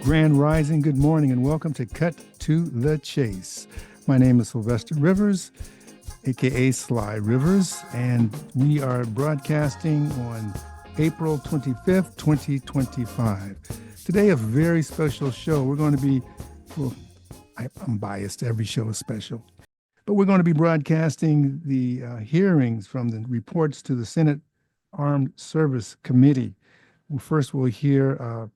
Grand Rising, good morning, and welcome to Cut to the Chase. My name is Sylvester Rivers, aka Sly Rivers, and we are broadcasting on April 25th, 2025. Today, a very special show. We're going to be, well, I'm biased, every show is special, but we're going to be broadcasting the hearings from the reports to the Senate Armed Service Committee. Well, first, we'll hear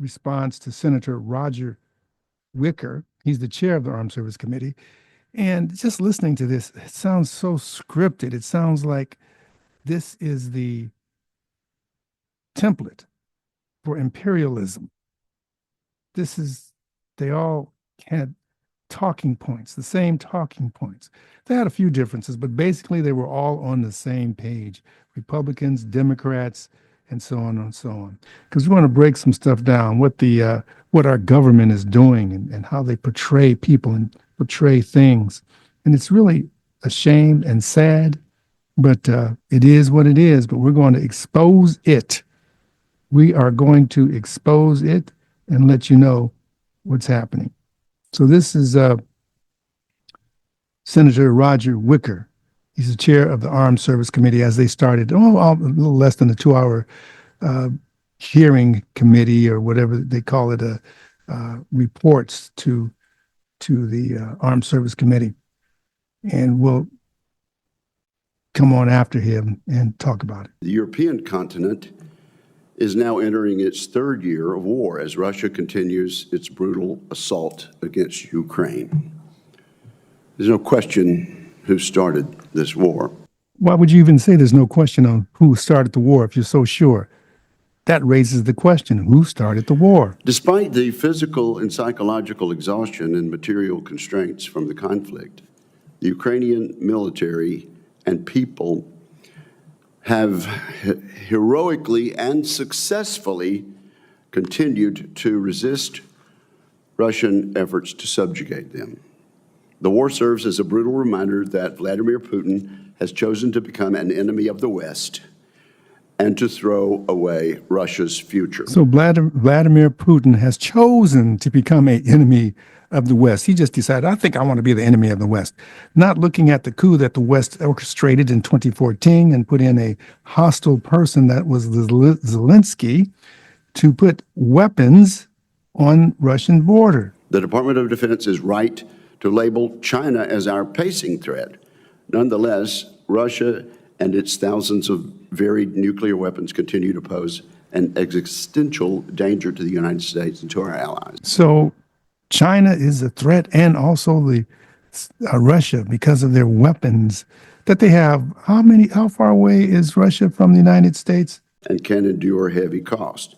response to Senator Roger Wicker. He's the chair of the Armed Service Committee. And just listening to this, it sounds so scripted. It sounds like this is the template for imperialism. They all had talking points, the same talking points. They had a few differences, but basically they were all on the same page. Republicans, Democrats, and so on and so on. Because we want to break some stuff down, what our government is doing and how they portray people and portray things. And it's really a shame and sad, but it is what it is. But we're going to expose it. We are going to expose it and let you know what's happening. So this is Senator Roger Wicker. He's the chair of the Armed Service Committee as they started, a little less than a 2-hour hearing committee or whatever they call it, reports to the Armed Service Committee. And we'll come on after him and talk about it. The European continent is now entering its third year of war as Russia continues its brutal assault against Ukraine. There's no question who started this war. Why would you even say there's no question on who started the war if you're so sure? That raises the question, who started the war? Despite the physical and psychological exhaustion and material constraints from the conflict, the Ukrainian military and people have heroically and successfully continued to resist Russian efforts to subjugate them. The war serves as a brutal reminder that Vladimir Putin has chosen to become an enemy of the West and to throw away Russia's future. So Vladimir Putin has chosen to become an enemy of the West. He just decided, I think I want to be the enemy of the West. Not looking at the coup that the West orchestrated in 2014 and put in a hostile person that was Zelensky to put weapons on Russian border. The Department of Defense is right to label China as our pacing threat. Nonetheless, Russia and its thousands of varied nuclear weapons continue to pose an existential danger to the United States and to our allies. So China is a threat, and also Russia, because of their weapons that they have. How far away is Russia from the United States? And can endure heavy cost.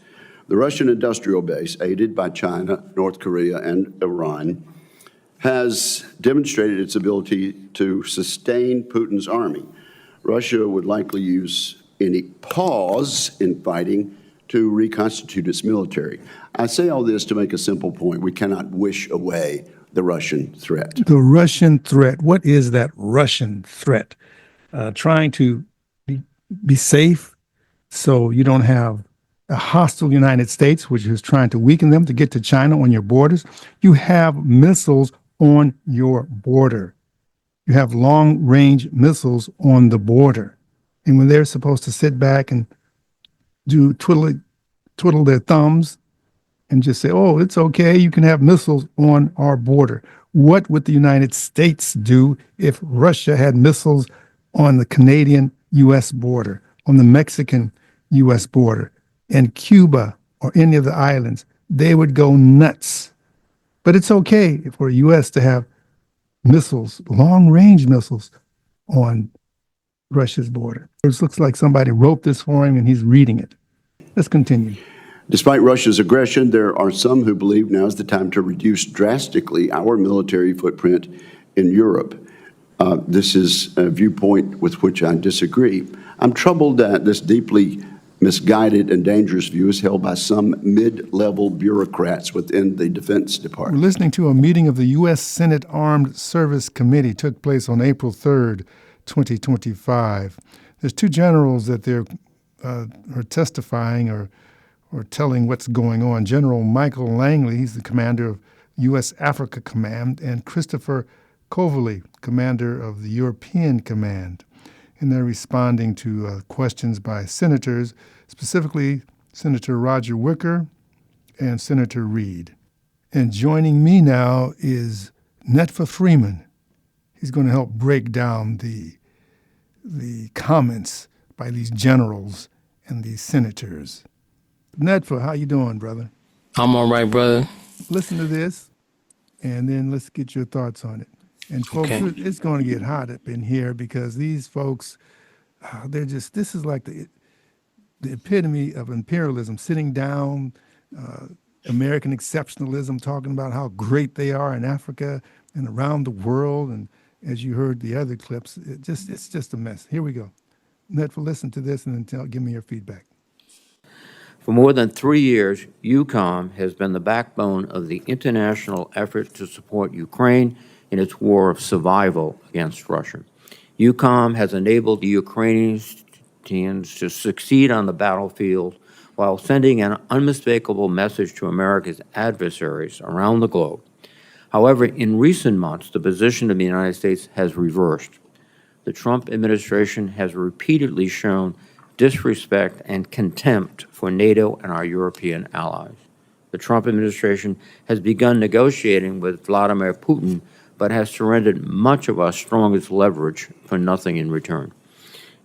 The Russian industrial base, aided by China, North Korea, and Iran, has demonstrated its ability to sustain Putin's army. Russia would likely use any pause in fighting to reconstitute its military. I say all this to make a simple point. We cannot wish away the Russian threat. The Russian threat. What is that Russian threat? Trying to be safe so you don't have a hostile United States, which is trying to weaken them to get to China on your borders. You have missiles on your border. You have long-range missiles on the border. And when they're supposed to sit back and twiddle their thumbs and just say, oh, it's okay, you can have missiles on our border. What would the United States do if Russia had missiles on the Canadian-U.S. border, on the Mexican-U.S. border, and Cuba or any of the islands? They would go nuts. But it's okay for the U.S. to have missiles, long-range missiles, on Russia's border. It looks like somebody wrote this for him and he's reading it. Let's continue. Despite Russia's aggression, there are some who believe now is the time to reduce drastically our military footprint in Europe. This is a viewpoint with which I disagree. I'm troubled that this deeply misguided and dangerous view is held by some mid-level bureaucrats within the Defense Department. We're listening to a meeting of the U.S. Senate Armed Service Committee. Took place on April 3rd, 2025. There's two generals that they're are testifying or or telling what's going on. General Michael Langley, he's the commander of U.S. Africa Command, and Christopher Coverley, commander of the European Command. And they're responding to questions by senators, specifically Senator Roger Wicker and Senator Reid. And joining me now is Netfa Freeman. He's going to help break down the comments by these generals and these senators. Netfa, how you doing, brother? I'm all right, brother. Listen to this, and then let's get your thoughts on it. And folks, Okay. it's going to get hot up in here because these folks, this is like the epitome of imperialism, sitting down, American exceptionalism, talking about how great they are in Africa and around the world. And as you heard the other clips, it's just a mess. Here we go. Netfa, listen to this and then give me your feedback. For more than 3 years, UCOM has been the backbone of the international effort to support Ukraine in its war of survival against Russia. UCOM has enabled the Ukrainians to succeed on the battlefield while sending an unmistakable message to America's adversaries around the globe. However, in recent months, the position of the United States has reversed. The Trump administration has repeatedly shown disrespect and contempt for NATO and our European allies. The Trump administration has begun negotiating with Vladimir Putin, but has surrendered much of our strongest leverage for nothing in return.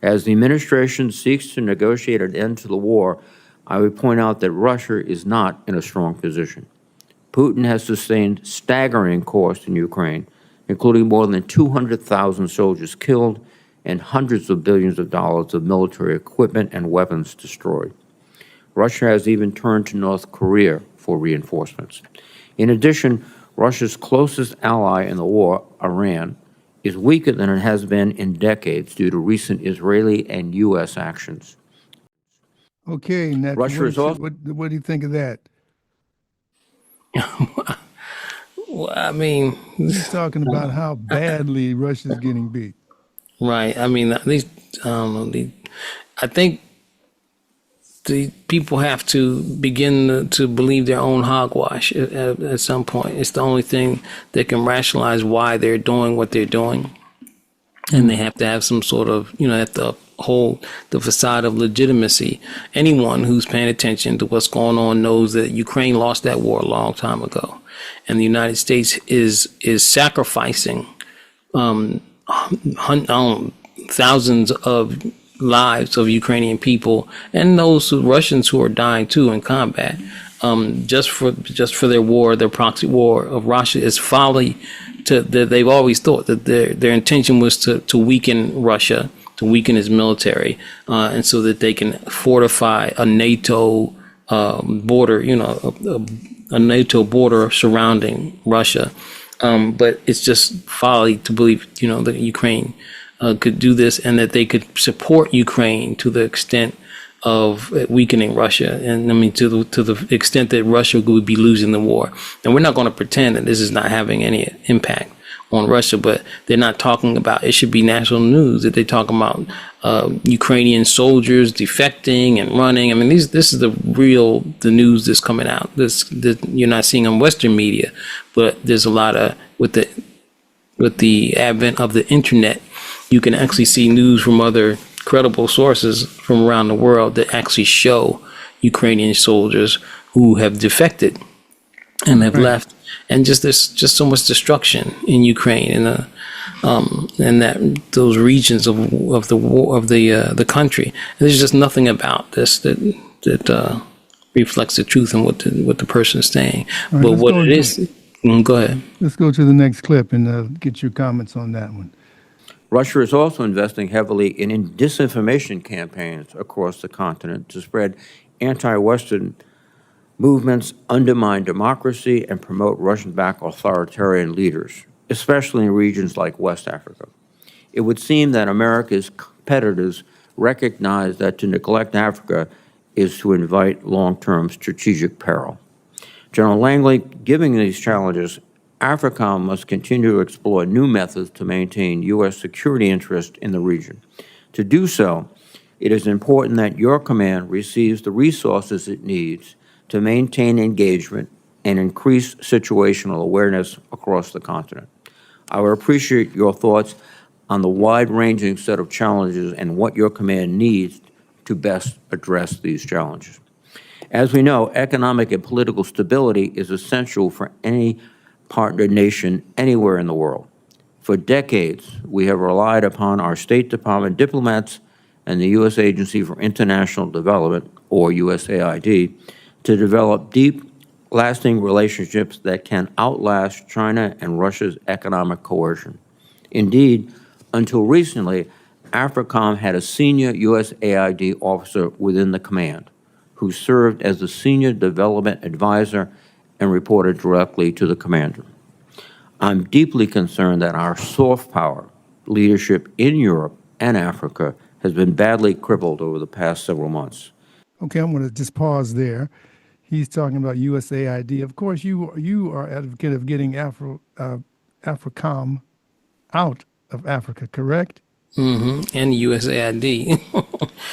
As the administration seeks to negotiate an end to the war, I would point out that Russia is not in a strong position. Putin has sustained staggering costs in Ukraine, including more than 200,000 soldiers killed and hundreds of billions of dollars of military equipment and weapons destroyed. Russia has even turned to North Korea for reinforcements. In addition, Russia's closest ally in the war, Iran, is weaker than it has been in decades due to recent Israeli and U.S. actions. Okay, Netfa, Russia is also what do you think of that? Well, I mean, He's talking about how badly Russia's getting beat. right. I mean, at least, I don't know. I think the people have to begin to believe their own hogwash at some point. It's the only thing that can rationalize why they're doing what they're doing. And they have to have some sort of, have to uphold the facade of legitimacy. Anyone who's paying attention to what's going on knows that Ukraine lost that war a long time ago. And the United States is sacrificing thousands of lives of Ukrainian people and those Russians who are dying too in combat, just for their war, their proxy war of Russia. Is folly. They've always thought that their intention was to weaken Russia, to weaken its military, and so that they can fortify a NATO border, a NATO border surrounding Russia. But it's just folly to believe, that Ukraine could do this and that they could support Ukraine to the extent of weakening Russia. And I mean, to the extent that Russia would be losing the war. And we're not going to pretend that this is not having any impact on Russia, but they're not talking about, it should be national news that they talk about Ukrainian soldiers defecting and running. I mean, this is the news that's coming out. That you're not seeing on Western media, but there's a lot of, with the advent of the internet, you can actually see news from other credible sources from around the world that actually show Ukrainian soldiers who have defected and have left, and there's just so much destruction in Ukraine and that those regions of the country. And there's just nothing about this that reflects the truth and what the person is saying. Right, but what it is, go ahead. Let's go to the next clip and get your comments on that one. Russia is also investing heavily in disinformation campaigns across the continent to spread anti-Western movements, undermine democracy, and promote Russian-backed authoritarian leaders, especially in regions like West Africa. It would seem that America's competitors recognize that to neglect Africa is to invite long-term strategic peril. General Langley, given these challenges, Africom must continue to explore new methods to maintain U.S. security interest in the region. To do so, It is important that your command receives the resources it needs to maintain engagement and increase situational awareness across the continent. I would appreciate your thoughts on the wide-ranging set of challenges and what your command needs to best address these challenges. As we know, economic and political stability is essential for any partner nation anywhere in the world. For decades, we have relied upon our State Department diplomats and the U.S. Agency for International Development, or USAID, to develop deep, lasting relationships that can outlast China and Russia's economic coercion. Indeed, until recently, Africom had a senior USAID officer within the command who served as the senior development advisor and reported directly to the commander. I'm deeply concerned that our soft power leadership in Europe and Africa has been badly crippled over the past several months. Okay, I'm going to just pause there. He's talking about USAID. Of course, you are advocate of getting Africom out of Africa, correct? Mm-hmm. And USAID.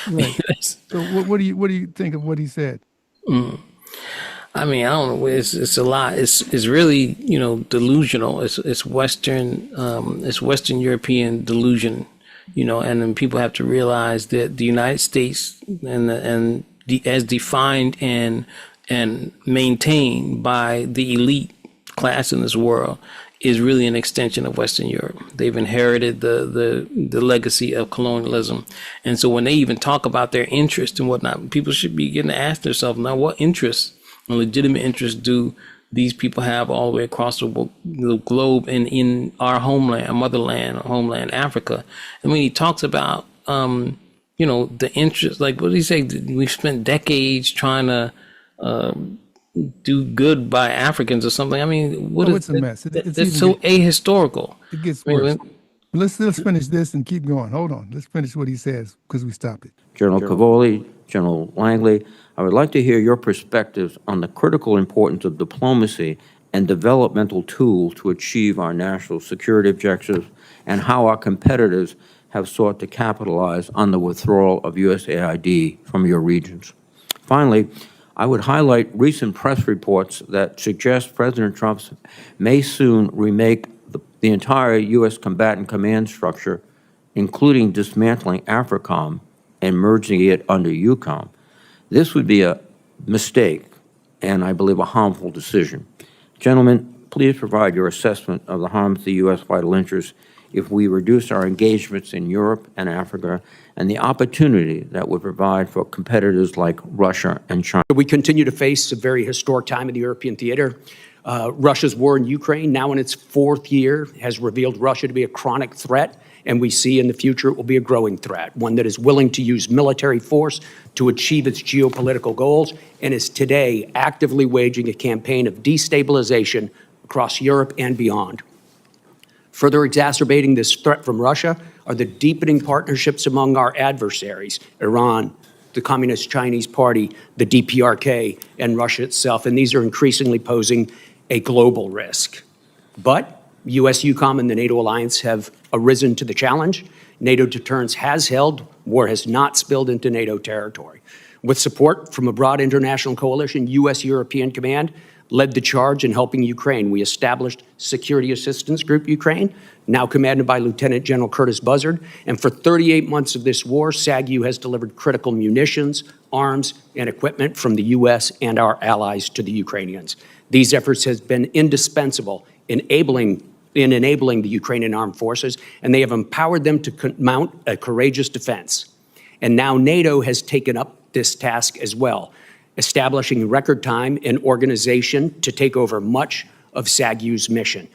Right. Yes. So what do you think of what he said? I mean, I don't know. It's a lot. It's really, delusional. It's Western European delusion, and then people have to realize that the United States as defined and maintained by the elite class in this world is really an extension of Western Europe. They've inherited the legacy of colonialism. And so when they even talk about their interest and whatnot, people should be getting to ask themselves, now what interests, legitimate interests, do these people have all the way across the globe and in our homeland, Africa? And when he talks about, the interest, like what did he say? We've spent decades trying to do good by Africans or something. I mean, it's a mess. It's so ahistorical. It gets worse. Let's finish this and keep going. Hold on. Let's finish what he says because we stopped it. General Cavoli, General Langley, I would like to hear your perspectives on the critical importance of diplomacy and developmental tools to achieve our national security objectives and how our competitors have sought to capitalize on the withdrawal of USAID from your regions. Finally, I would highlight recent press reports that suggest President Trump may soon remake the entire U.S. combatant command structure, including dismantling Africom and merging it under EUCOM. This would be a mistake and, I believe, a harmful decision. Gentlemen, please provide your assessment of the harm to the U.S. vital interests if we reduce our engagements in Europe and Africa and the opportunity that would provide for competitors like Russia and China. We continue to face a very historic time in the European theater. Russia's war in Ukraine, now in its fourth year, has revealed Russia to be a chronic threat, and we see in the future it will be a growing threat, one that is willing to use military force to achieve its geopolitical goals and is today actively waging a campaign of destabilization across Europe and beyond. Further exacerbating this threat from Russia are the deepening partnerships among our adversaries, Iran, the Communist Chinese Party, the DPRK, and Russia itself, and these are increasingly posing a global risk. But U.S. EUCOM and the NATO alliance have arisen to the challenge. NATO deterrence has held, war has not spilled into NATO territory. With support from a broad international coalition, U.S. European Command led the charge in helping Ukraine. We established Security Assistance Group Ukraine, now commanded by Lieutenant General Curtis Buzzard. And for 38 months of this war, SAGU has delivered critical munitions, arms, and equipment from the U.S. and our allies to the Ukrainians. These efforts have been indispensable in enabling the Ukrainian armed forces, and they have empowered them to mount a courageous defense. And now NATO has taken up this task as well, establishing in record time an organization to take over much of SAGU's mission.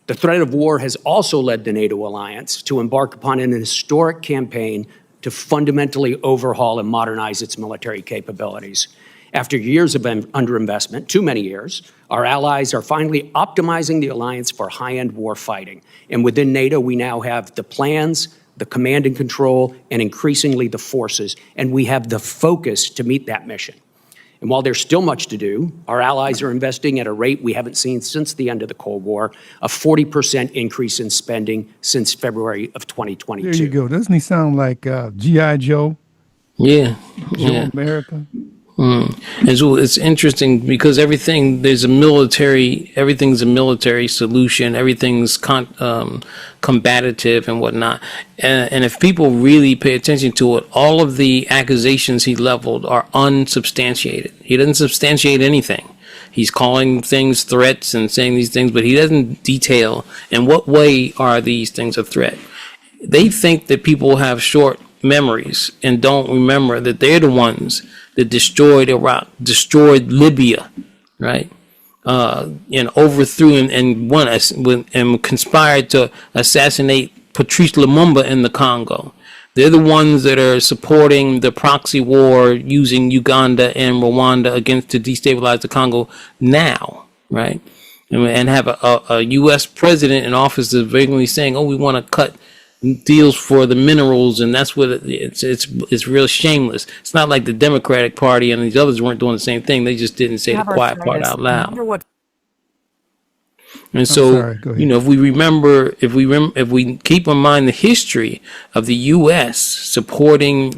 The threat of war has also led the NATO alliance to embark upon an historic campaign to fundamentally overhaul and modernize its military capabilities. After years of underinvestment, too many years, our allies are finally optimizing the alliance for high-end war fighting. And within NATO, we now have the plans, the command and control, and increasingly the forces, and we have the focus to meet that mission. And while there's still much to do, our allies are investing at a rate we haven't seen since the end of the Cold War, a 40% increase in spending since February of 2022. There you go. Doesn't he sound like G.I. Joe Yeah. Joe Yeah. America. And so it's interesting because everything's a military solution. Everything's combative and whatnot. And if people really pay attention to it, all of the accusations he leveled are unsubstantiated. He doesn't substantiate anything. He's calling things threats and saying these things, but he doesn't detail in what way are these things a threat. They think that people have short memories and don't remember that they're the ones that destroyed Iraq, destroyed Libya, right? And overthrew and conspired to assassinate Patrice Lumumba in the Congo. They're the ones that are supporting the proxy war using Uganda and Rwanda to destabilize the Congo now, right? And have a U.S. president in office that's vaguely saying, "Oh, we want to cut deals for the minerals," and that's what it's real shameless. It's not like the Democratic Party and these others weren't doing the same thing. They just didn't say the quiet part out loud. And so, sorry, go ahead. if we keep in mind the history of the U.S. supporting,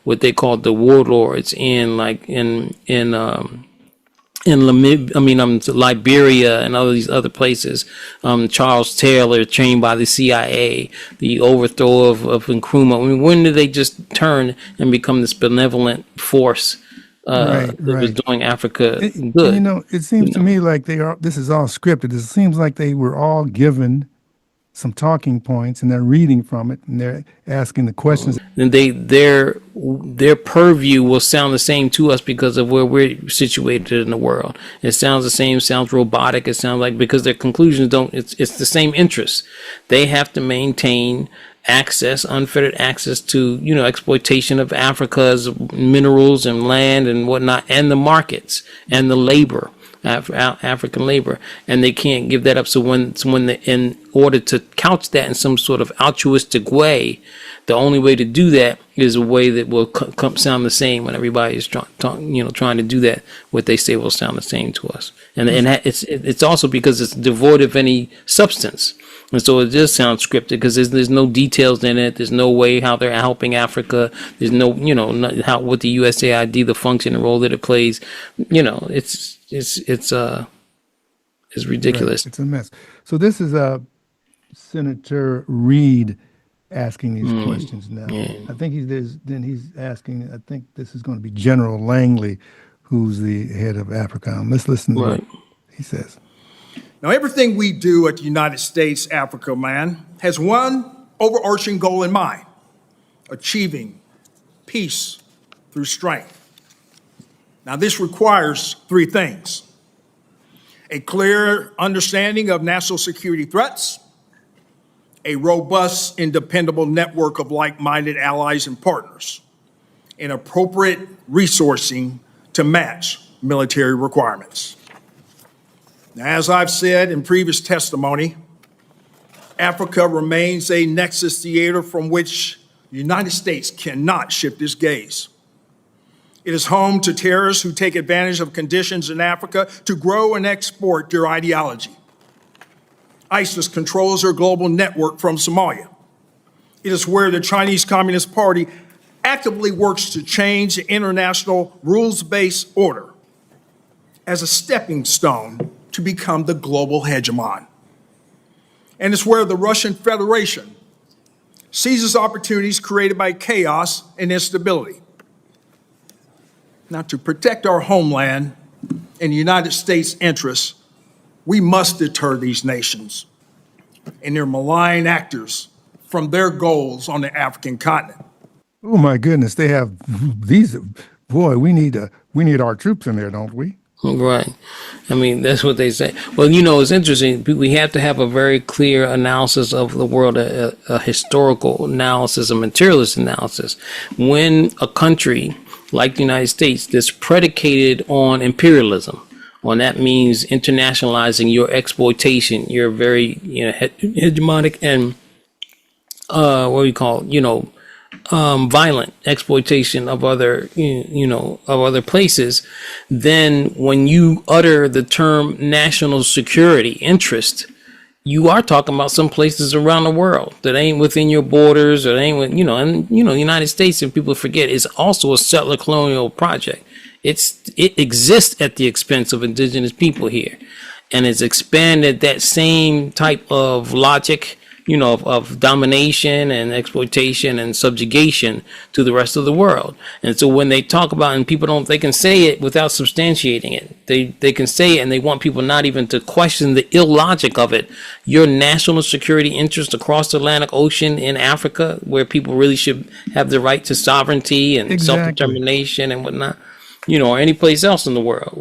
what they call the warlords in Liberia and all these other places. Charles Taylor, trained by the CIA, the overthrow of Nkrumah. I mean, when did they just turn and become this benevolent force that was doing Africa good? It seems to me like this is all scripted. It seems like they were all given some talking points and they're reading from it and they're asking the questions. And their purview will sound the same to us because of where we're situated in the world. It sounds the same, sounds robotic. It sounds like, because their conclusions it's the same interests. They have to maintain unfettered access to, exploitation of Africa's minerals and land and whatnot, and the markets and the labor, African labor, and they can't give that up. So in order to couch that in some sort of altruistic way, the only way to do that is a way that will sound the same when everybody is trying to do that. What they say will sound the same to us, and it's also because it's devoid of any substance. And so it does sound scripted because there's no details in it. There's no way how they're helping Africa. There's no, what the USAID, the function and role that it plays. It's ridiculous. Right. It's a mess. So this is Senator Reid asking these questions now. Yeah. I think he's asking. I think this is going to be General Langley, who's the head of Africom. Let's listen to what he says. Now, everything we do at the United States Africa has one overarching goal in mind: achieving peace through strength. Now, this requires three things: a clear understanding of national security threats, a robust and dependable network of like-minded allies and partners, and appropriate resourcing to match military requirements. Now, as I've said in previous testimony, Africa remains a nexus theater from which the United States cannot shift its gaze. It is home to terrorists who take advantage of conditions in Africa to grow and export their ideology. ISIS controls their global network from Somalia. It is where the Chinese Communist Party actively works to change the international rules-based order as a stepping stone to become the global hegemon. And it's where the Russian Federation seizes opportunities created by chaos and instability. Now, to protect our homeland and the United States' interests, we must deter these nations and their malign actors from their goals on the African continent. Oh my goodness, they have these. Boy, we need our troops in there, don't we? Right. I mean, that's what they say. Well, it's interesting. We have to have a very clear analysis of the world, a historical analysis, a materialist analysis. When a country like the United States that's predicated on imperialism, that means internationalizing your exploitation, your very hegemonic and violent exploitation of other places, then when you utter the term national security interest, you are talking about some places around the world that ain't within your borders, or ain't with, and the United States, and people forget, is also a settler colonial project. It exists at the expense of indigenous people here, and it's expanded that same type of logic, of domination and exploitation and subjugation to the rest of the world. And so when they talk about, and people they can say it without substantiating it. They can say it, and they want people not even to question the illogic of it. Your national security interest across the Atlantic Ocean in Africa, where people really should have the right to sovereignty and self-determination and whatnot, or any place else in the world.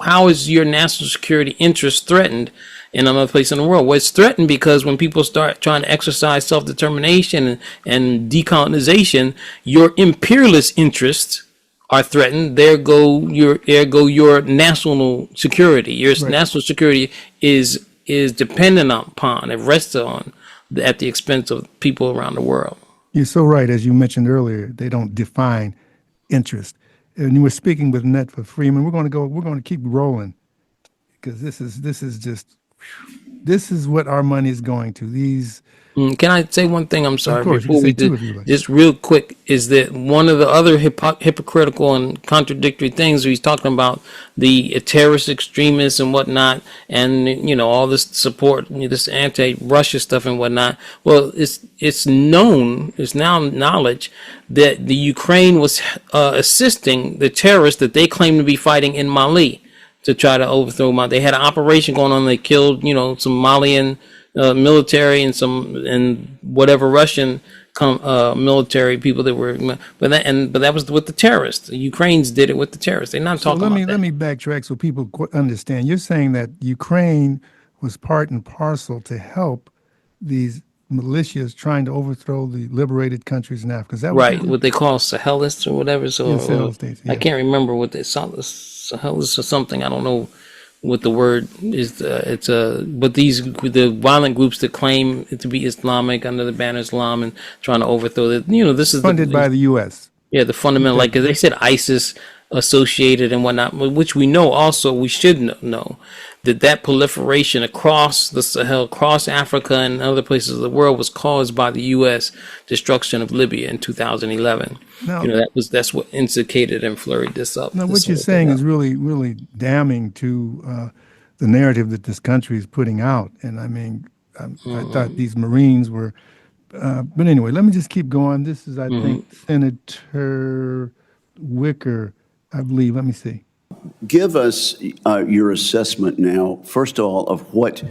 How is your national security interest threatened in another place in the world? Well, it's threatened because when people start trying to exercise self-determination and decolonization, your imperialist interests are threatened. There go your national security. Your national security is dependent upon, it rests on, at the expense of people around the world. You're so right. As you mentioned earlier, they don't define interest. And you were speaking with Netfa Freeman. We're going to keep rolling, because this is what our money is going to. These. Can I say one thing? I'm sorry. Of course, before we do, just real quick, is that one of the other hypocritical and contradictory things he's talking about, the terrorist extremists and whatnot, and all this support, this anti-Russia stuff and whatnot. Well, it's known, it's now knowledge that the Ukraine was assisting the terrorists that they claim to be fighting in Mali to try to overthrow Mali. They had an operation going on. They killed, some Malian military and whatever Russian military people that were, but that was with the terrorists. The Ukrainians did it with the terrorists. They're not talking about that. Let me backtrack so people understand. You're saying that Ukraine was part and parcel to help these militias trying to overthrow the liberated countries in Africa. Is that what they call Sahelists or whatever? So Sahel states, yeah. I can't remember what they Sahelists or something. I don't know what the word is. But the violent groups that claim it to be Islamic under the banner Islam and trying to overthrow it. This is funded by the U.S. Yeah, the fundamental, like they said, ISIS associated and whatnot, which we know also, we should know that proliferation across the Sahel, across Africa and other places of the world was caused by the U.S. destruction of Libya in 2011. Now, that's what instigated and flurried this up. Now, what you're saying is really, really damning to the narrative that this country is putting out. And I mean, I thought these Marines were, but anyway, let me just keep going. This is, I think, Senator Wicker, I believe. Let me see. Give us your assessment now, first of all, of what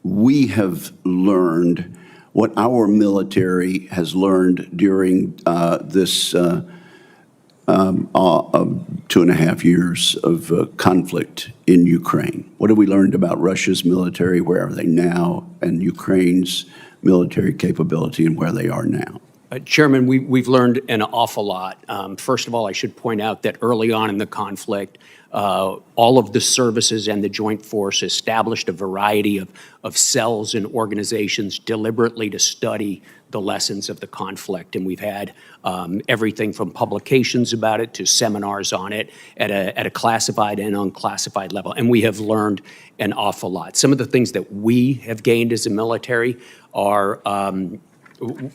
we have learned, what our military has learned during this 2.5 years of conflict in Ukraine. What have we learned about Russia's military? Where are they now? And Ukraine's military capability and where they are now? Chairman, we've learned an awful lot. First of all, I should point out that early on in the conflict, all of the services and the Joint Force established a variety of cells and organizations deliberately to study the lessons of the conflict. And we've had everything from publications about it to seminars on it at a classified and unclassified level. And we have learned an awful lot. Some of the things that we have gained as a military are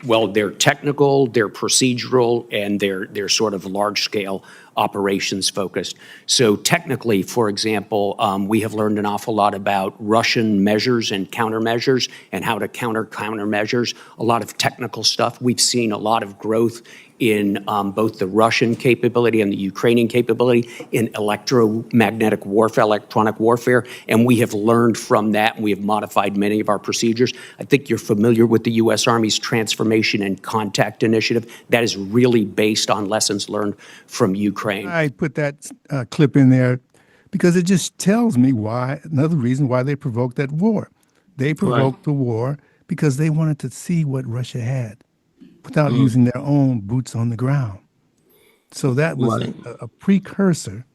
well, they're technical, they're procedural, and they're sort of large-scale operations focused. So technically, for example, we have learned an awful lot about Russian measures and countermeasures and how to countermeasures, a lot of technical stuff. We've seen a lot of growth in both the Russian capability and the Ukrainian capability in electromagnetic warfare, electronic warfare, and we have learned from that, and we have modified many of our procedures. I think you're familiar with the U.S. Army's Transformation and Contact Initiative. That is really based on lessons learned from Ukraine. I put that clip in there because it just tells me another reason why they provoked that war. They provoked the war because they wanted to see what Russia had without using their own boots on the ground. So that was a precursor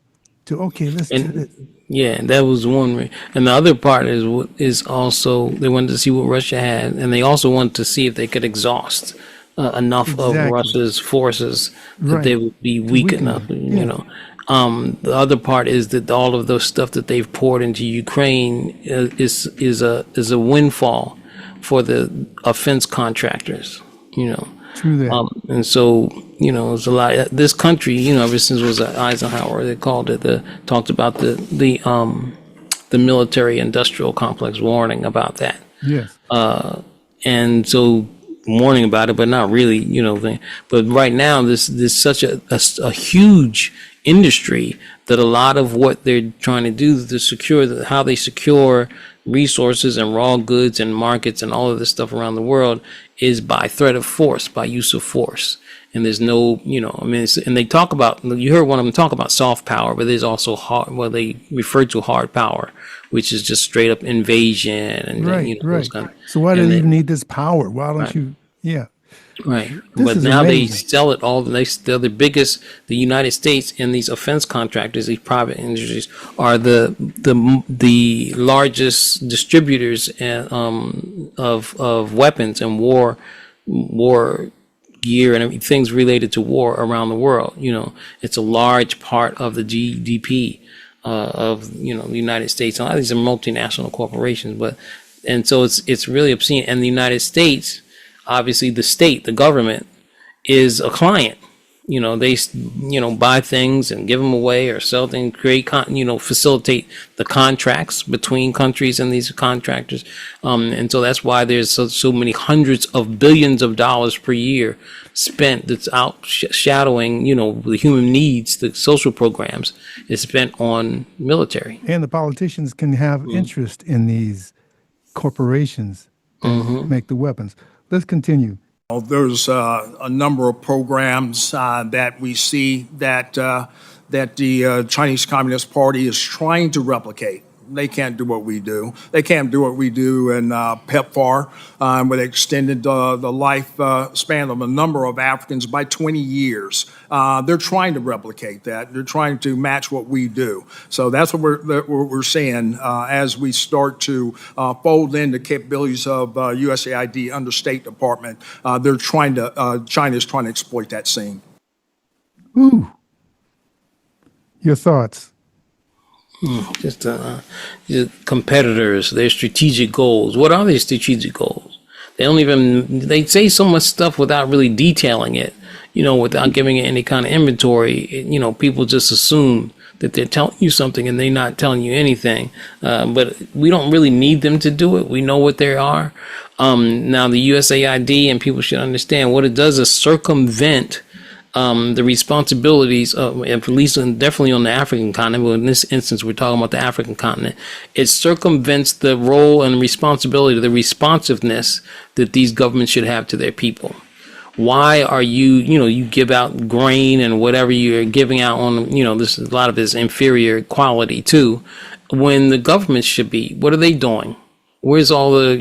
to, okay, let's do this. Yeah, that was one. And the other part is also they wanted to see what Russia had, and they also wanted to see if they could exhaust enough of Russia's forces that they would be weak enough, you know. The other part is that all of those stuff that they've poured into Ukraine is a windfall for the offense contractors, you know. True that. And so, you know, it's a lot. This country, you know, ever since it was Eisenhower, they called it talked about the military industrial complex, warning about that. Yes. And so warning about it, but not really, you know. But right now, this such a huge industry that a lot of what they're trying to do to secure how they secure resources and raw goods and markets and all of this stuff around the world is by threat of force, by use of force. And there's no, you know, I mean, and they talk about, you heard one of them talk about soft power, but there's also they refer to hard power, which is just straight up invasion and Right, you know, right. those kind of, So why do and they then- even need this power? Why don't Right. you? Yeah. Right. This But is now they amazing. sell it all. They're the biggest, the United States and these offense contractors, these private industries are the largest distributors and, of weapons and war gear and things related to war around the world. You know, it's a large part of the GDP of, you know, the United States. A lot of these are multinational corporations, and so it's really obscene. And the United States, obviously the government is a client. You know, they, you know, buy things and give them away or sell things, facilitate the contracts between countries and these contractors. And so that's why there's so many hundreds of billions of dollars per year spent that's outshadowing, you know, the human needs, the social programs is spent on military. And the politicians can have interest in these corporations that make the weapons. Let's continue. There's a number of programs that we see that the Chinese Communist Party is trying to replicate. They can't do what we do. They can't do what we do in PEPFAR, where they extended the life span of a number of Africans by 20 years. They're trying to replicate that. They're trying to match what we do. So that's what we're seeing as we start to fold in the capabilities of USAID under State Department. China's trying to exploit that scene. Ooh. Your thoughts? Just competitors, their strategic goals. What are their strategic goals? They say so much stuff without really detailing it, you know, without giving it any kind of inventory. You know, people just assume that they're telling you something and they're not telling you anything. But we don't really need them to do it. We know what they are. Now the USAID, and people should understand what it does is circumvent the responsibilities of, at least definitely on the African continent, but in this instance, we're talking about the African continent. It circumvents the role and responsibility, the responsiveness that these governments should have to their people. Why are you give out grain and whatever you're giving out on, this a lot of this inferior quality too, when the government should be, what are they doing? Where's all the,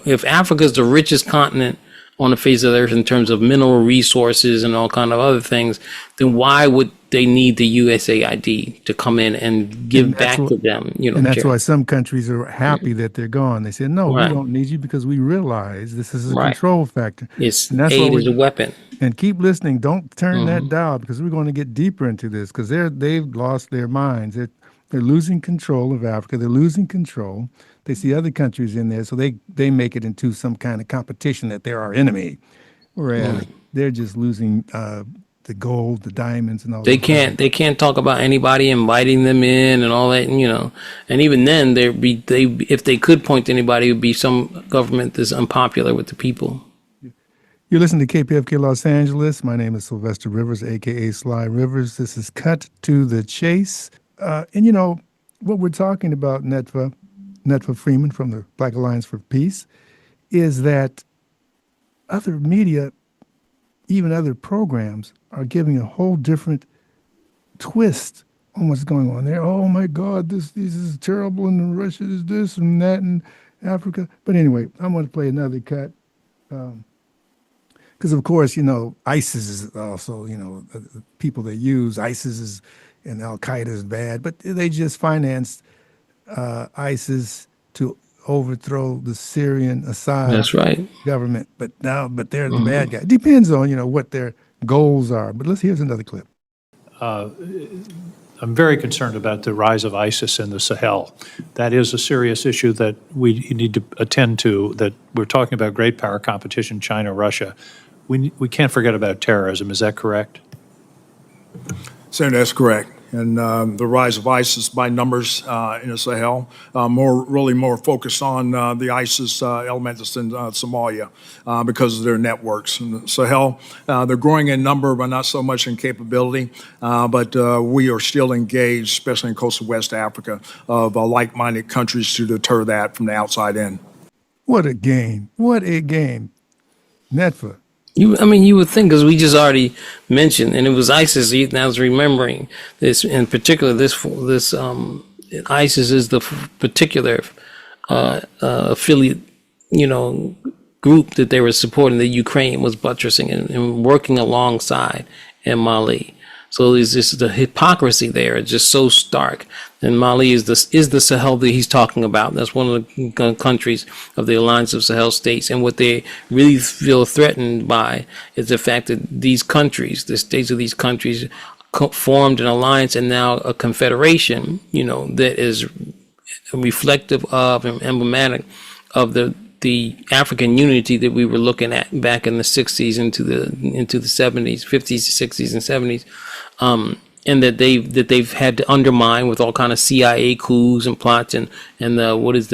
if Africa is the richest continent on the face of the earth in terms of mineral resources and all kind of other things, then why would they need the USAID to come in and give back to them? And that's why some countries are happy that they're gone. They say, no, we don't need you because we realize this is a control factor. Aid is a weapon. And keep listening. Don't turn that dial because we're going to get deeper into this because they've lost their minds. They're losing control of Africa. They're losing control. They see other countries in there, so they make it into some kind of competition that they're our enemy, whereas they're just losing the gold, the diamonds, and all. They can't talk about anybody inviting them in and all that, and even then, if they could point to anybody, it would be some government that's unpopular with the people. You're listening to KPFK Los Angeles. My name is Sylvester Rivers, aka Sly Rivers. This is Cut to the Chase, and what we're talking about, Netfa Freeman from the Black Alliance for Peace, is that other media, even other programs, are giving a whole different twist on what's going on there. Oh my God, this is terrible, and Russia is this and that, and Africa. But anyway, I'm going to play another cut because, of course, ISIS is also, the people that use ISIS and Al Qaeda is bad, but they just financed ISIS to overthrow the Syrian Assad government, but they're the bad guy. Depends on what their goals are. But here's another clip. I'm very concerned about the rise of ISIS in the Sahel. That is a serious issue that we need to attend to, that we're talking about great power competition, China, Russia. We can't forget about terrorism. Is that correct? Senator, that's correct. And the rise of ISIS by numbers in the Sahel, really more focused on the ISIS element that's in Somalia because of their networks. In the Sahel, they're growing in number, but not so much in capability. But we are still engaged, especially in coastal West Africa, of like-minded countries to deter that from the outside in. What a game. What a game. Netfa. You would think, because we just already mentioned, and it was ISIS. I was remembering this in particular. This ISIS is the particular affiliate, group that they were supporting, that Ukraine was buttressing and working alongside in Mali. So there's just the hypocrisy there. It's just so stark. And Mali is the Sahel that he's talking about. That's one of the countries of the Alliance of Sahel States. And what they really feel threatened by is the fact that these countries, the states of these countries, formed an alliance and now a confederation, that is reflective of and emblematic of the African unity that we were looking at back in the 60s into the 70s, 50s, 60s, and 70s, and that they've had to undermine with all kind of CIA coups and plots and what's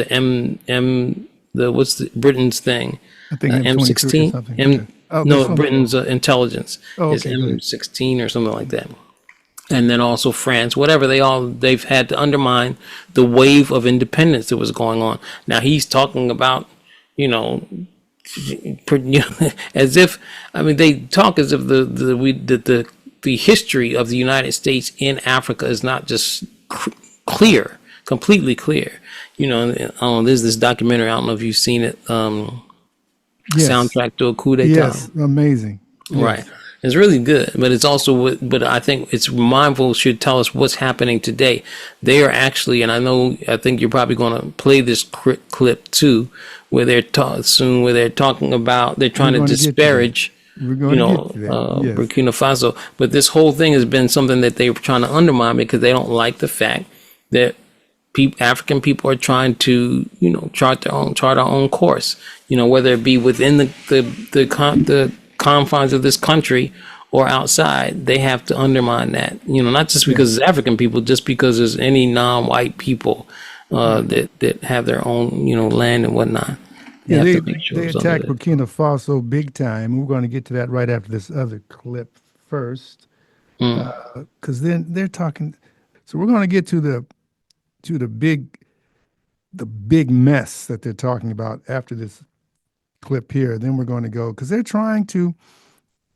the Britain's thing? I think M16. Britain's intelligence is M16 or something like that. And then also France, whatever, they've had to undermine the wave of independence that was going on. Now he's talking about, as if, they talk as if the history of the United States in Africa is not just clear, completely clear. There's this documentary, I don't know if you've seen it, Yes. Soundtrack to a Coup d'etat. Yes, amazing. Yes. Right. It's really good, but it's also, but I think it's mindful, should tell us what's happening today. They are actually, and I think you're probably going to play this clip too, where they're talking about, they're trying to disparage, Burkina Faso. But this whole thing has been something that they're trying to undermine because they don't like the fact that African people are trying to, chart our own course, whether it be within the confines of this country or outside. They have to undermine that, not just because it's African people, just because there's any non-white people that have their own, land and whatnot. They attacked Burkina Faso big time. We're going to get to that right after this other clip first, because then they're talking. So we're going to get to the big mess that they're talking about after this clip here. Then we're going to go, because they're trying to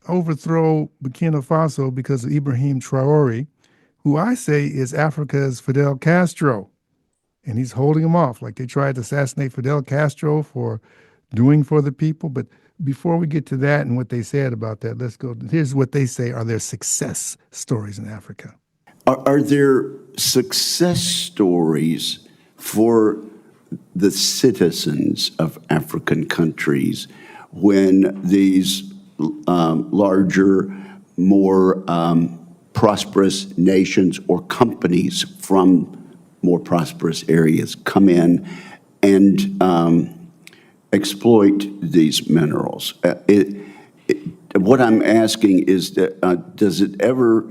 overthrow Burkina Faso because of Ibrahim Traore, who I say is Africa's Fidel Castro. And he's holding him off, like they tried to assassinate Fidel Castro for doing for the people. But before we get to that and what they said about that, let's go. Here's what they say are their success stories in Africa. Are there success stories for the citizens of African countries when these larger, more prosperous nations or companies from more prosperous areas come in and exploit these minerals? What I'm asking is that does it ever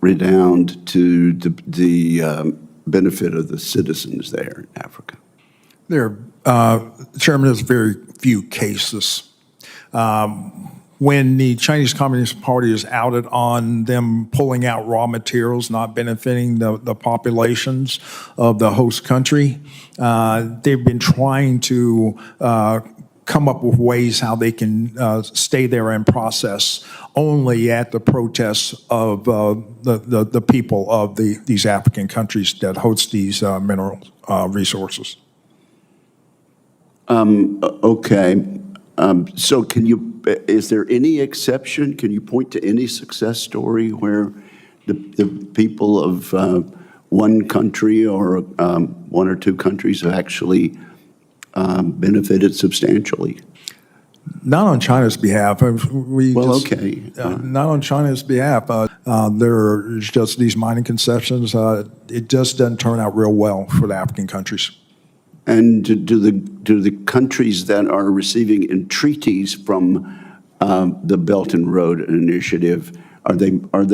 redound to the benefit of the citizens there in Africa? Chairman, there's very few cases. When the Chinese Communist Party is outed on them pulling out raw materials, not benefiting the populations of the host country, they've been trying to come up with ways how they can stay there and process only at the protests of the people of these African countries that host these mineral resources. Okay. So is there any exception? Can you point to any success story where the people of one country or one or two countries have actually benefited substantially? Not on China's behalf. Well, okay. Not on China's behalf. There's just these mining concessions. It just doesn't turn out real well for the African countries. And do the countries that are receiving entreaties from the Belt and Road Initiative, are they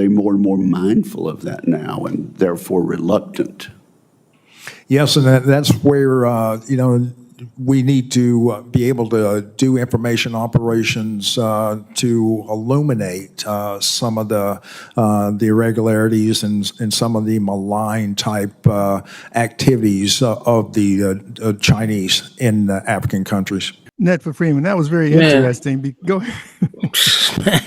more and more mindful of that now and therefore reluctant? Yes, and that's where we need to be able to do information operations to illuminate some of the irregularities and some of the malign type activities of the Chinese in the African countries. Netfa Freeman, that was very interesting. Go ahead.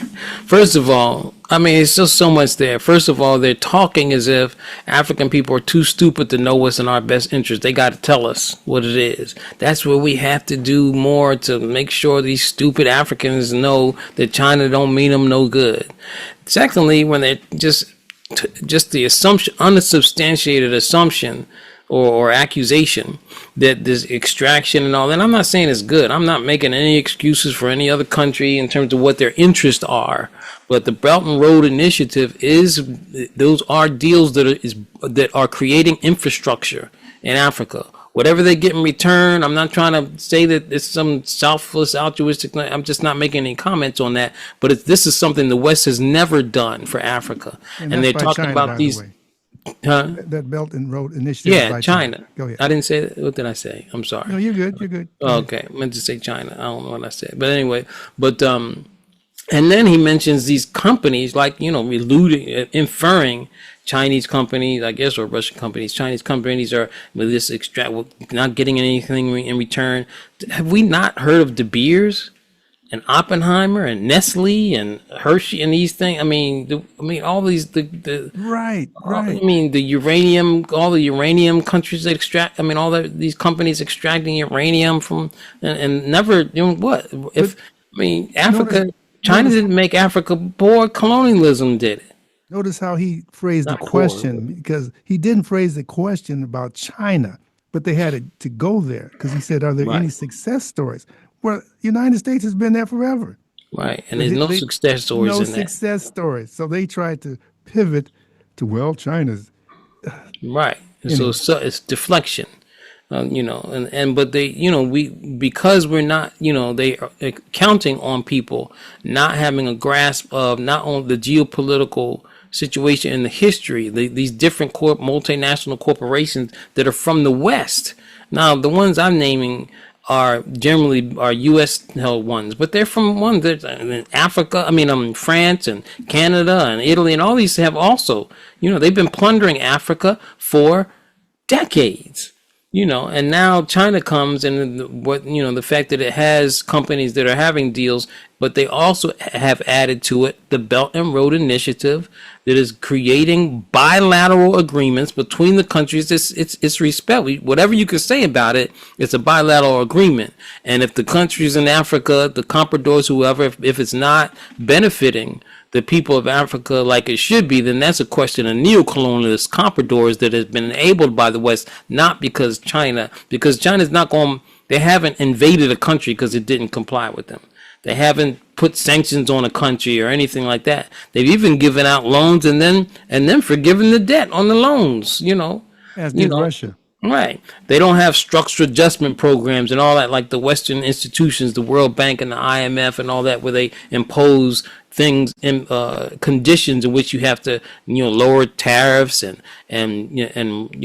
First of all, I mean, it's just so much there. First of all, they're talking as if African people are too stupid to know what's in our best interest. They got to tell us what it is. That's where we have to do more to make sure these stupid Africans know that China don't mean them no good. Secondly, when they're just the assumption, unsubstantiated assumption or accusation that this extraction and all that. I'm not saying it's good. I'm not making any excuses for any other country in terms of what their interests are. But the Belt and Road Initiative those are deals that are creating infrastructure in Africa. Whatever they get in return, I'm not trying to say that it's some selfless, altruistic. I'm just not making any comments on that. But this is something the West has never done for Africa, and they're talking China, about these. Huh? That Belt and Road Initiative. Yeah, by China. Go ahead. I didn't say that. What did I say? I'm sorry. No, you're good. You're good. Okay, I meant to say China. I don't know what I said. But anyway, and then he mentions these companies like, inferring Chinese companies, I guess, or Russian companies. Chinese companies are with this not getting anything in return. Have we not heard of De Beers and Oppenheimer and Nestle and Hershey and these things? I mean, all these Right. I mean, all the uranium countries that extract. I mean, these companies extracting uranium from and never what if? Africa. China didn't make Africa poor. Colonialism did it. Notice how he phrased Not the poor, question, because he didn't phrase the question about China, but they had to go there because he said, "Are there any success stories?" Well, United States has been there forever. Right, and there's no success stories No in that. success stories. So they tried to pivot to, China's. Right, so it's deflection. But they, because we're not, they are counting on people not having a grasp of not only the geopolitical situation and the history, these different multinational corporations that are from the West. Now, the ones I'm naming are generally U.S. held ones, but they're from ones that in Africa. France and Canada and Italy and all these have also, they've been plundering Africa for decades. And now China comes and the fact that it has companies that are having deals, but they also have added to it the Belt and Road Initiative that is creating bilateral agreements between the countries. It's respect. Whatever you could say about it, it's a bilateral agreement. And if the countries in Africa, the compradors, whoever, if it's not benefiting the people of Africa like it should be, then that's a question of neo-colonialist compradors that has been enabled by the West, not because China's not going, they haven't invaded a country because it didn't comply with them. They haven't put sanctions on a country or anything like that. They've even given out loans and then forgiven the debt on the loans, As did Russia. Right. They don't have structural adjustment programs and all that like the Western institutions, the World Bank and the IMF and all that, where they impose things in conditions in which you have to, lower tariffs and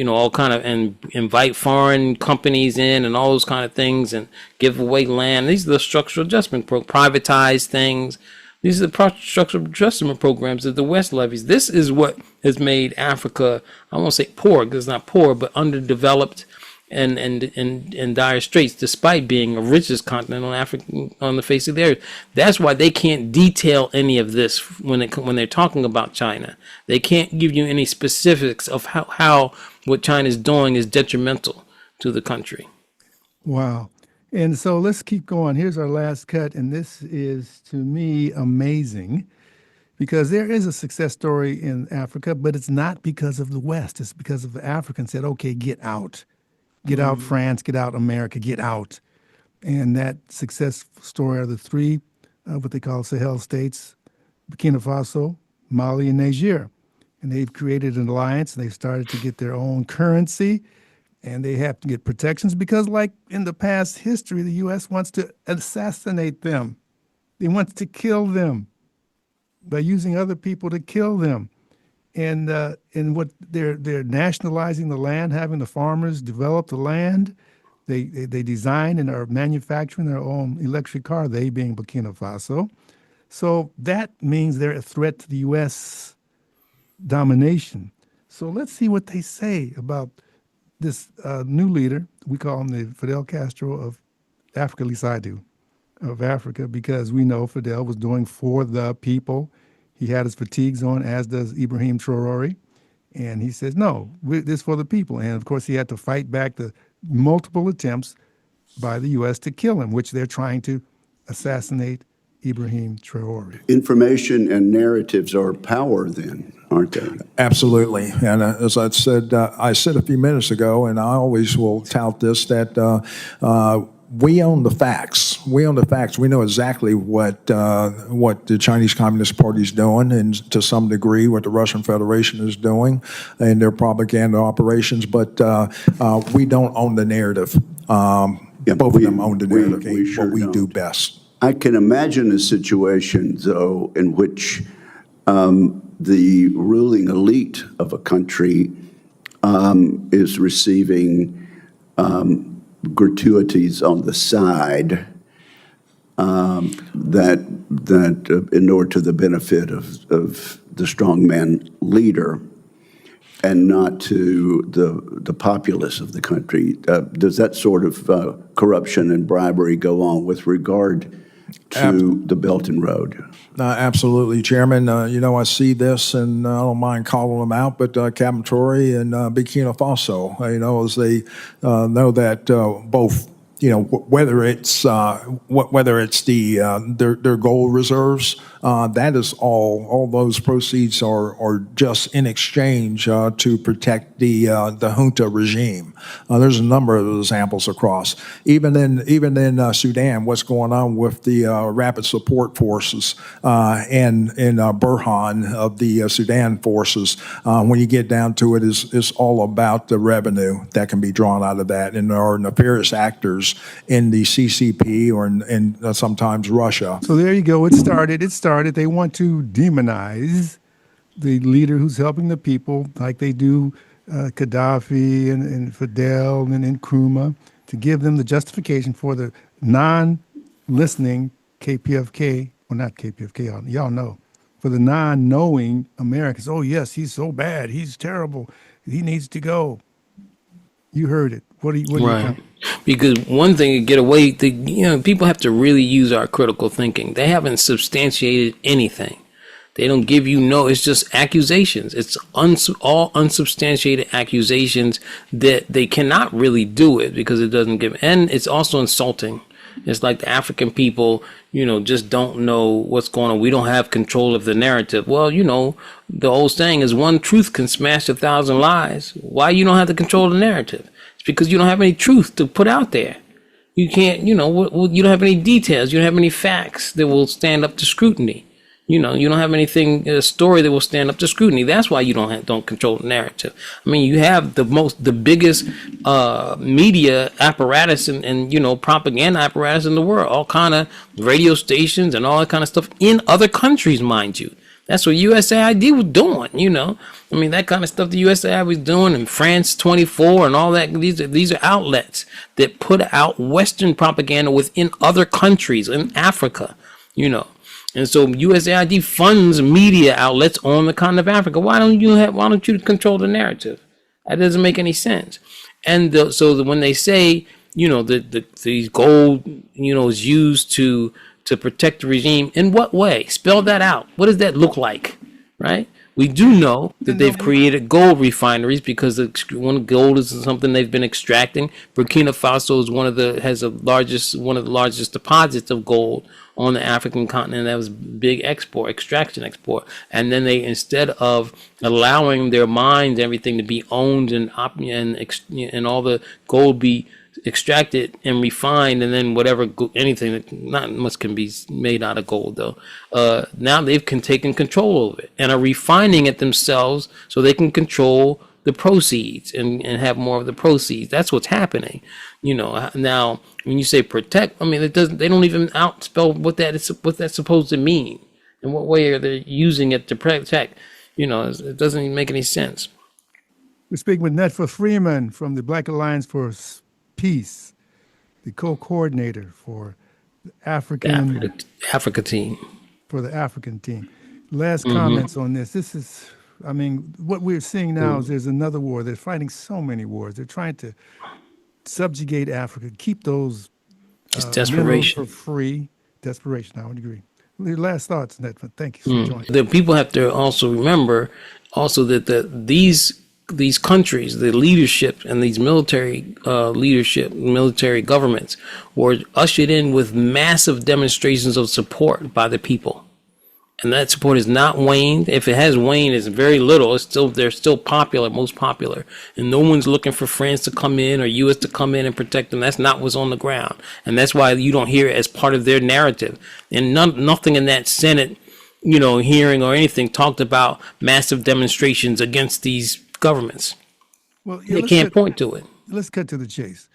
all kind of, and invite foreign companies in and all those kind of things and give away land. These are the structural adjustment privatize things. These are the structural adjustment programs that the West levies. This is what has made Africa, I won't say poor, because it's not poor, but underdeveloped and in dire straits, despite being the richest continent on the face of the earth. That's why they can't detail any of this when they're talking about China. They can't give you any specifics of how what China is doing is detrimental to the country. Wow. And so let's keep going. Here's our last cut, and this is, to me, amazing, because there is a success story in Africa, but it's not because of the West. It's because of the Africans said, okay, get out. Get out, France, get out, America, get out. And that success story are the three, what they call Sahel states, Burkina Faso, Mali, and Niger. And they've created an alliance, and they've started to get their own currency, and they have to get protections because, like in the past history, the U.S. wants to assassinate them. They want to kill them by using other people to kill them. And what they're nationalizing the land, having the farmers develop the land. They design and are manufacturing their own electric car, they being Burkina Faso. So that means they're a threat to the U.S. domination. So let's see what they say about this new leader. We call him the Fidel Castro of Africa, at least I do, of Africa, because we know Fidel was doing for the people. He had his fatigues on, as does Ibrahim Traore. And he says, no, this is for the people. And of course, he had to fight back the multiple attempts by the U.S. to kill him, which they're trying to assassinate Ibrahim Traore. Information and narratives are power then, aren't they? Absolutely. And as I said a few minutes ago, and I always will tout this, that we own the facts. We own the facts. We know exactly what the Chinese Communist Party is doing, and to some degree what the Russian Federation is doing in their propaganda operations. But we don't own the narrative. Both of them own the narrative. Sure what we don't. do best. I can imagine a situation, though, in which the ruling elite of a country is receiving gratuities on the side that inure to the benefit of the strongman leader and not to the populace of the country. Does that sort of corruption and bribery go on with regard to the Belt and Road? Absolutely, Chairman. I see this, and I don't mind calling them out, but Captain Traore and Burkina Faso, as they know that both, whether it's their gold reserves, that is all those proceeds are just in exchange to protect the junta regime. There's a number of examples across. Even in Sudan, what's going on with the rapid support forces and Burhan of the Sudan forces, when you get down to it, is all about the revenue that can be drawn out of that. And there are nefarious actors in the CCP or in sometimes Russia. So there you go. It started. They want to demonize the leader who's helping the people, like they do Gaddafi and Fidel and Nkrumah, to give them the justification for the non-listening KPFK, well, not KPFK, y'all know, for the non-knowing Americans. Oh, yes, he's so bad. He's terrible. He needs to go. You heard it. What do you Right. Because one thing to get away, people have to really use our critical thinking. They haven't substantiated anything. They don't give it's just accusations. It's all unsubstantiated accusations that they cannot really do it because it doesn't give, and it's also insulting. It's like the African people, just don't know what's going on. We don't have control of the narrative. Well, the old saying is one truth can smash 1,000 lies. Why you don't have the control of the narrative? It's because you don't have any truth to put out there. You can't, you don't have any details. You don't have any facts that will stand up to scrutiny. You don't have anything, a story that will stand up to scrutiny. That's why you don't control the narrative. I mean, you have the biggest media apparatus and propaganda apparatus in the world, all kind of radio stations and all that kind of stuff in other countries, mind you. That's what USAID was doing, I mean, that kind of stuff the USAID was doing in France 24 and all that. These are outlets that put out Western propaganda within other countries in Africa, And so USAID funds media outlets on the continent of Africa. Why don't you control the narrative? That doesn't make any sense. And when they say, the gold, is used to protect the regime, in what way? Spell that out. What does that look like? Right? We do know that they've created gold refineries because gold is something they've been extracting. Burkina Faso is one of the largest deposits of gold on the African continent. That was big extraction export. And then they, instead of allowing their mines, everything to be owned and all the gold be extracted and refined, and then whatever anything that not much can be made out of gold though. Now they've taken control of it and are refining it themselves so they can control the proceeds and have more of the proceeds. That's what's happening. Now when you say protect, I mean, they don't even outspell what that's supposed to mean. In what way are they using it to protect? It doesn't even make any sense. We're speaking with Netfa Freeman from the Black Alliance for Peace, the co-coordinator for the Africa team. For the African team. Last comments on this. This is, I mean, what we're seeing now is there's another war. They're fighting so many wars. They're trying to subjugate Africa, keep those It's desperation. for free. Desperation, I would agree. Your last thoughts, Netfa. Thank you for joining. The people have to also remember also that these countries, the leadership and these military governments were ushered in with massive demonstrations of support by the people. And that support has not waned. If it has waned, it's very little. They're still popular, most popular. And no one's looking for France to come in or US to come in and protect them. That's not what's on the ground. And that's why you don't hear it as part of their narrative. And nothing in that Senate, hearing or anything talked about massive demonstrations against these governments. Well, They can't point to it. Let's cut to the chase.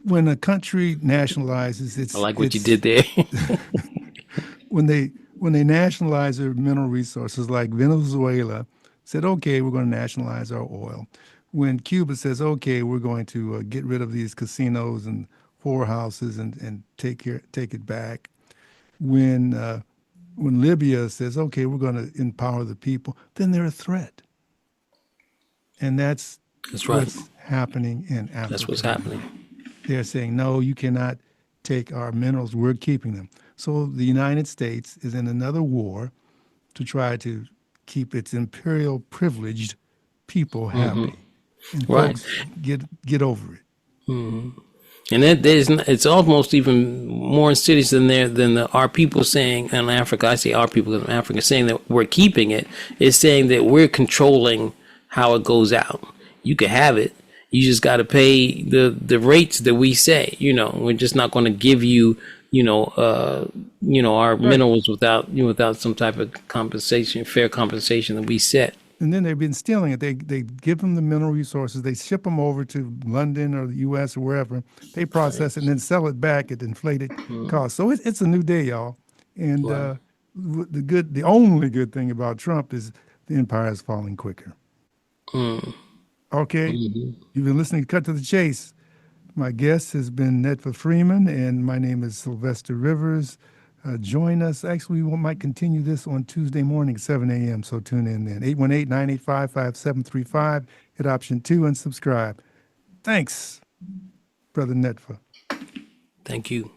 When a country nationalizes, I like what you did there. when they nationalize their mineral resources, like Venezuela said, okay, we're going to nationalize our oil. When Cuba says, okay, we're going to get rid of these casinos and whorehouses and take it back. When Libya says, okay, we're going to empower the people, then they're a threat. And that's right. What's happening in Africa. That's what's happening. They're saying, no, you cannot take our minerals. We're keeping them. So the United States is in another war to try to keep its imperial privileged people happy. And Right. folks, get over it. And it's almost even more insidious than our people saying in Africa. I say our people in Africa saying that we're keeping it. It's saying that we're controlling how it goes out. You can have it. You just got to pay the rates that we say. We're just not going to give you our minerals without some type of compensation, fair compensation that we set. And then they've been stealing it. They give them the mineral resources. They ship them over to London or the U.S. or wherever. They process it and then sell it back at inflated cost. So it's a new day, y'all. And the only good thing about Trump is the empire is falling quicker. Okay, You've been listening to Cut to the Chase. My guest has been Netfa Freeman, and my name is Sylvester Rivers. Join us. Actually, we might continue this on Tuesday morning, 7 a.m., so tune in then. 818-985-5735. Hit option 2 and subscribe. Thanks, Brother Netfa. Thank you.